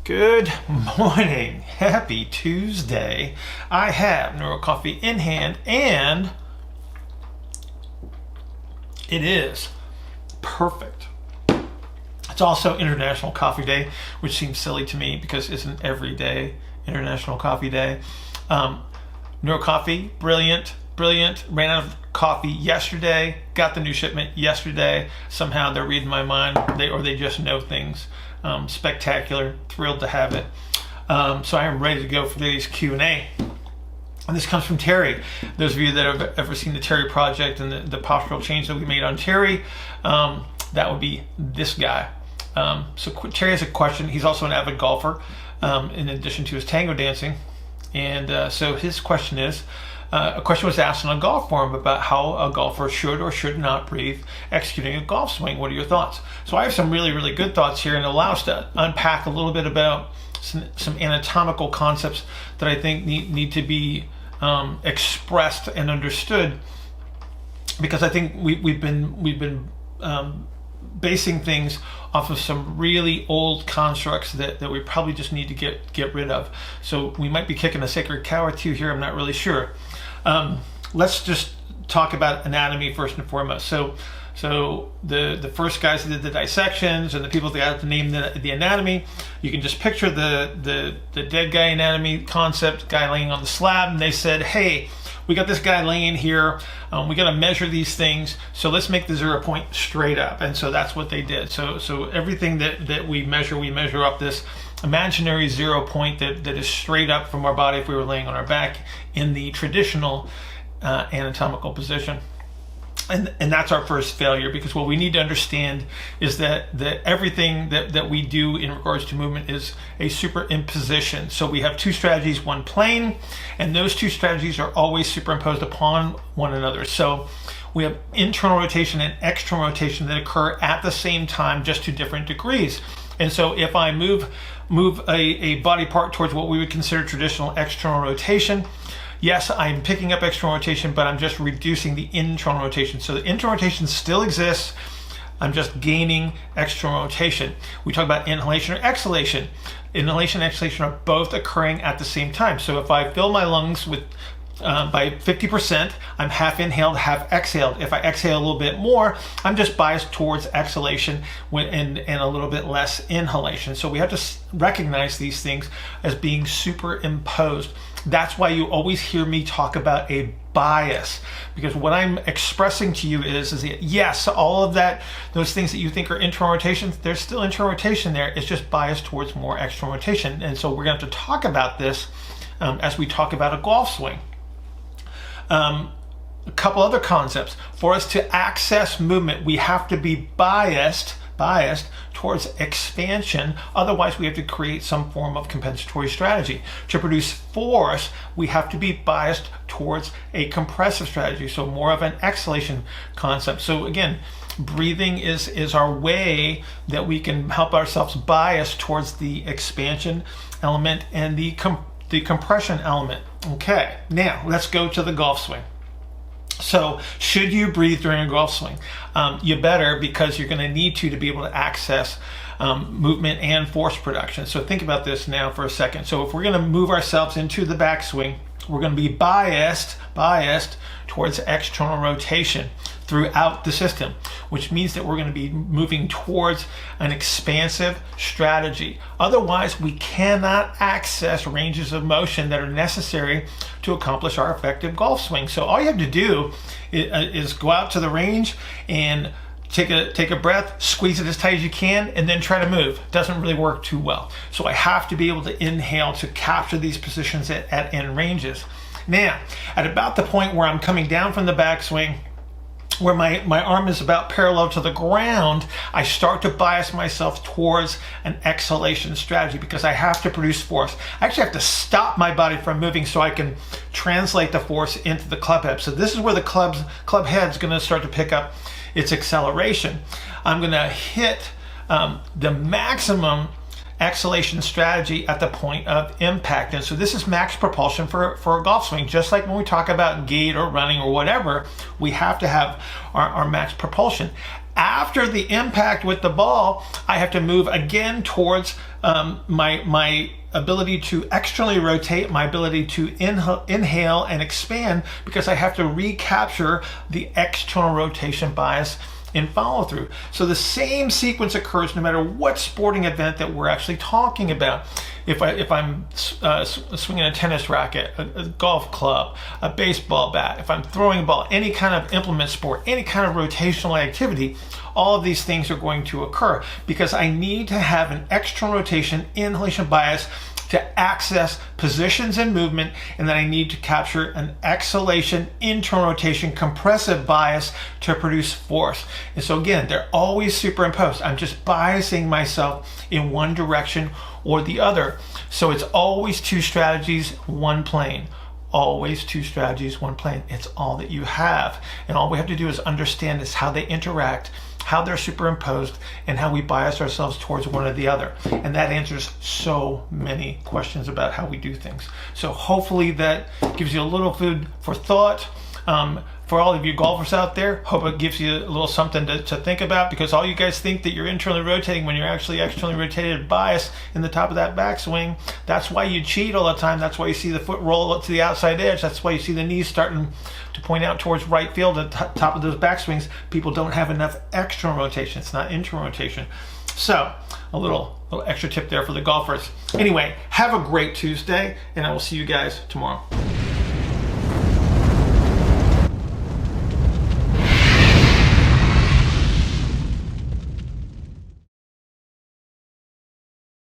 Good morning. Happy Tuesday. I have Neuro Coffee in hand and it is perfect. It's also International Coffee Day, which seems silly to me because isn't every day International Coffee Day. Neuro Coffee, brilliant. Ran out of coffee yesterday, got the new shipment yesterday. Somehow they're reading my mind, they just know things. Spectacular, thrilled to have it. So I am ready to go for today's Q&A. And this comes from Terry. Those of you that have ever seen the Terry Project and the postural change that we made on Terry, that would be this guy. So Terry has a question. He's also an avid golfer, in addition to his tango dancing. And so his question is, a question was asked on a golf forum about how a golfer should or should not breathe executing a golf swing. What are your thoughts? So I have some really good thoughts here, and allow us to unpack a little bit about some anatomical concepts that I think need to be expressed and understood, because I think we've been basing things off of some really old constructs that we probably just need to get rid of. So we might be kicking a sacred cow or two here, I'm not really sure. Let's just talk about anatomy first and foremost. So the first guys that did the dissections and the people that got to name the anatomy, you can just picture the dead guy anatomy concept, guy laying on the slab, and they said, hey, we got this guy laying here, we got to measure these things, so let's make the 0 point straight up. And so that's what they did. So everything that we measure up this imaginary 0 point that is straight up from our body if we were laying on our back in the traditional anatomical position. And that's our first failure, because what we need to understand is that everything that we do in regards to movement is a superimposition. So we have two strategies, one plane, and those two strategies are always superimposed upon one another. So we have internal rotation and external rotation that occur at the same time, just to different degrees. And so if I move a body part towards what we would consider traditional external rotation, yes, I'm picking up external rotation, but I'm just reducing the internal rotation. So the internal rotation still exists. I'm just gaining external rotation. We talk about inhalation or exhalation. Inhalation and exhalation are both occurring at the same time. So if I fill my lungs with by 50%, I'm half inhaled, half exhaled. If I exhale a little bit more, I'm just biased towards exhalation and a little bit less inhalation. So we have to recognize these things as being superimposed. That's why you always hear me talk about a bias, because what I'm expressing to you is that yes, all of that, those things that you think are internal rotation, there's still internal rotation there. It's just biased towards more external rotation. And so we're going to have to talk about this as we talk about a golf swing. A couple other concepts. For us to access movement, we have to be biased towards expansion. Otherwise, we have to create some form of compensatory strategy. To produce force, we have to be biased towards a compressive strategy, so more of an exhalation concept. So again, breathing is our way that we can help ourselves bias towards the expansion element and the compression element. Okay, now let's go to the golf swing. So should you breathe during a golf swing? You better, because you're going to need to be able to access movement and force production. So think about this now for a second. So if we're going to move ourselves into the backswing, we're going to be biased towards external rotation throughout the system, which means that we're going to be moving towards an expansive strategy. Otherwise, we cannot access ranges of motion that are necessary to accomplish our effective golf swing. So all you have to do is go out to the range and take a breath, squeeze it as tight as you can, and then try to move. Doesn't really work too well. So I have to be able to inhale to capture these positions at end ranges. Now, at about the point where I'm coming down from the backswing, where my arm is about parallel to the ground, I start to bias myself towards an exhalation strategy, because I have to produce force. I actually have to stop my body from moving so I can translate the force into the club head. So this is where the club head's going to start to pick up its acceleration. I'm going to hit the maximum exhalation strategy at the point of impact. And so this is max propulsion for a golf swing. Just like when we talk about gait or running or whatever, we have to have our max propulsion. After the impact with the ball, I have to move again towards my ability to externally rotate, my ability to inhale and expand, because I have to recapture the external rotation bias in follow through. So the same sequence occurs no matter what sporting event that we're actually talking about. If I'm swinging a tennis racket, a golf club, a baseball bat, if I'm throwing a ball, any kind of implement sport, any kind of rotational activity, all of these things are going to occur because I need to have an external rotation inhalation bias to access positions and movement, and then I need to capture an exhalation internal rotation compressive bias to produce force. And so again, they're always superimposed. I'm just biasing myself in one direction or the other. So it's always two strategies, one plane. Always two strategies, one plane. It's all that you have. And all we have to do is understand is how they interact, how they're superimposed, and how we bias ourselves towards one or the other. And that answers so many questions about how we do things. So hopefully that gives you a little food for thought. For all of you golfers out there, hope it gives you a little something to think about, because all you guys think that you're internally rotating when you're actually externally rotated bias in the top of that backswing. That's why you cheat all the time. That's why you see the foot roll up to the outside edge. That's why you see the knees starting to point out towards right field at the top of those backswings. People don't have enough external rotation. It's not internal rotation. So a little extra tip there for the golfers. Anyway, have a great Tuesday, and I will see you guys tomorrow.